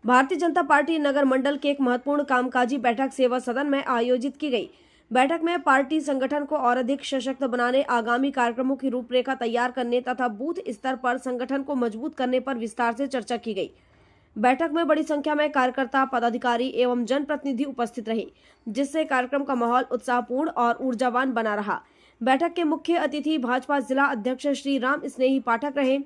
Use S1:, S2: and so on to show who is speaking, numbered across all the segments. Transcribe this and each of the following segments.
S1: Bharatiya Janata party नगर मंडल के एक महत्वपूर्ण कामकाजी बैठक सेवा सदन में आयोजित की गई। बैठक में पार्टी संगठन को और अधिक सशक्त बनाने, आगामी कार्यक्रमों की रूपरेखा तैयार करने तथा बूथ स्तर पर संगठन को मजबूत करने पर विस्तार से चर्चा की गई। बैठक में बड़ी संख्या में कार्यकर्ता, पदाधिकारी एवं जनप्रतिनिधि उपस्थित रहे, जिससे कार्यक्रम का माहौल उत्साहपूर्ण और ऊर्जावान बना रहा। बैठक के मुख्य अतिथि भाजपा जिला अध्यक्ष श्री राम स्नेही पाठक रहे।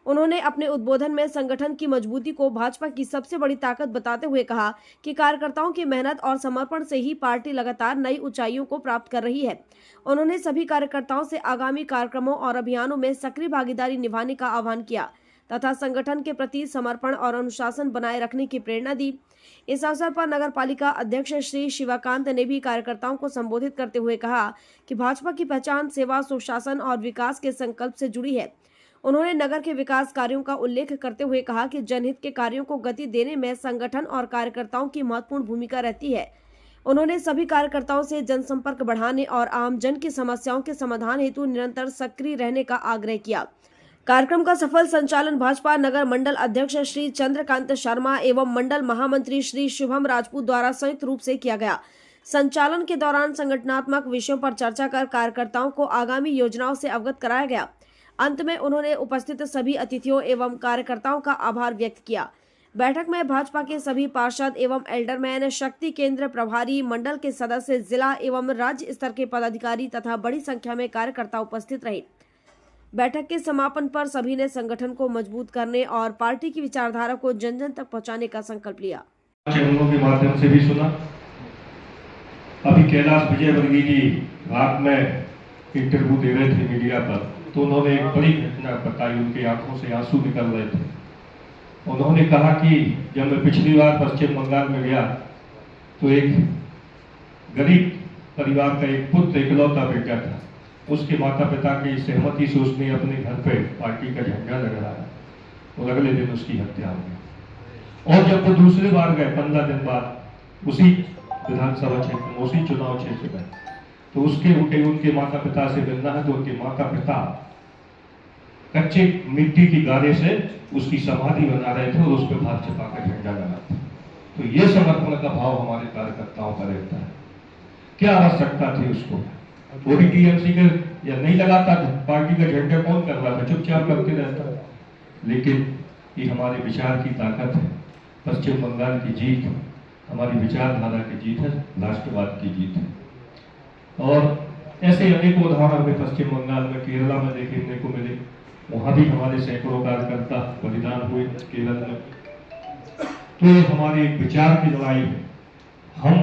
S1: उन्होंने अपने उद्बोधन में संगठन की मजबूती को भाजपा की सबसे बड़ी ताकत बताते हुए कहा कि कार्यकर्ताओं की मेहनत और समर्पण से ही पार्टी लगातार नई ऊंचाइयों को प्राप्त कर रही है। उन्होंने सभी कार्यकर्ताओं से आगामी कार्यक्रमों और अभियानों में सक्रिय भागीदारी निभाने का आह्वान किया तथा संगठन के प्रति समर्पण और अनुशासन बनाए रखने की प्रेरणा दी। इस अवसर पर नगर पालिका अध्यक्ष श्री शिवाकांत ने भी कार्यकर्ताओं को संबोधित करते हुए कहा कि भाजपा की पहचान सेवा, सुशासन और विकास के संकल्प से जुड़ी है। उन्होंने नगर के विकास कार्यों का उल्लेख करते हुए कहा कि जनहित के कार्यों को गति देने में संगठन और कार्यकर्ताओं की महत्वपूर्ण भूमिका रहती है। उन्होंने सभी कार्यकर्ताओं से जनसंपर्क बढ़ाने और आम जन की समस्याओं के समाधान हेतु निरंतर सक्रिय रहने का आग्रह किया। कार्यक्रम का सफल संचालन भाजपा नगर मंडल अध्यक्ष श्री चंद्रकांत शर्मा एवं मंडल महामंत्री श्री शुभम राजपूत द्वारा संयुक्त रूप से किया गया। संचालन के दौरान संगठनात्मक विषयों पर चर्चा कर कार्यकर्ताओं को आगामी योजनाओं से अवगत कराया गया। अंत में उन्होंने उपस्थित सभी अतिथियों एवं कार्यकर्ताओं का आभार व्यक्त किया। बैठक में भाजपा के सभी पार्षद एवं एल्डरमैन, शक्ति केंद्र प्रभारी, मंडल के सदस्य, जिला एवं राज्य स्तर के पदाधिकारी तथा बड़ी संख्या में कार्यकर्ता उपस्थित रहे। बैठक के समापन पर सभी ने संगठन को मजबूत करने और पार्टी की विचारधारा को जन जन तक पहुंचाने का संकल्प लिया।
S2: चैनलों के माध्यम से भी सुना। अभी कैलाश विजयवर्गीय जी रात में इंटरव्यू दे रहे थे मीडिया पर, तो उन्होंने एक बड़ी घटना बताई। उनकी आंखों से आंसू निकल रहे थे। उन्होंने कहा कि जब मैं पिछली बार पश्चिम बंगाल में गया तो एक गरीब परिवार का एक पुत्र, इकलौता बेटा था। उसके माता पिता की सहमति से उसने अपने घर पे पार्टी का झंडा लगाया और अगले दिन उसकी हत्या हो गई। और जब वो दूसरी बार गए 15 दिन बाद उसी विधानसभा क्षेत्र में, उसी चुनाव क्षेत्र में, तो उनके माता पिता से मिलना है, तो उनके माता पिता कच्चे मिट्टी की गारे से उसकी समाधि बना रहे थे और उस पर भाजपा का झंडा लगा था। तो ये समर्पण का भाव हमारे कार्यकर्ताओं का रहता है। क्या आवश्यकता थी उसको? वो भी टीएमसी के या नहीं लगाता था, पार्टी का झंडा कौन कर रहा था, चुपचाप करते रहता। लेकिन ये हमारे विचार की ताकत है। पश्चिम बंगाल की जीत हमारी विचारधारा की जीत है, राष्ट्रवाद की जीत है। और ऐसे अनेक उदाहरण हमें पश्चिम बंगाल में, केरला में देखने को मिले। वहां भी हमारे सैकड़ों कार्यकर्ता बलिदान हुए केरल में। तो ये हमारी विचार की लड़ाई है। हम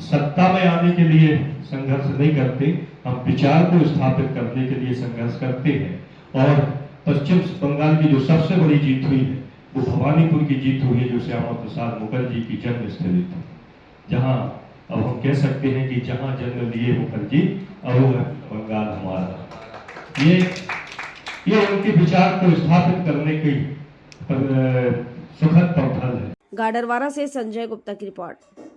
S2: सत्ता में आने के लिए संघर्ष नहीं करते, हम विचार को स्थापित करने के लिए संघर्ष करते हैं। और पश्चिम बंगाल की जो सबसे बड़ी जीत हुई है वो भवानीपुर की जीत हुई है, जो श्यामा प्रसाद मुखर्जी की जन्मस्थली थी। जहां अब हम कह सकते हैं कि जहां जन्म लिए मुखर्जी, अब वो बंगाल हमारा। ये उनके विचार को स्थापित करने की सुखद पहल है।
S1: गाडरवारा से संजय गुप्ता की रिपोर्ट।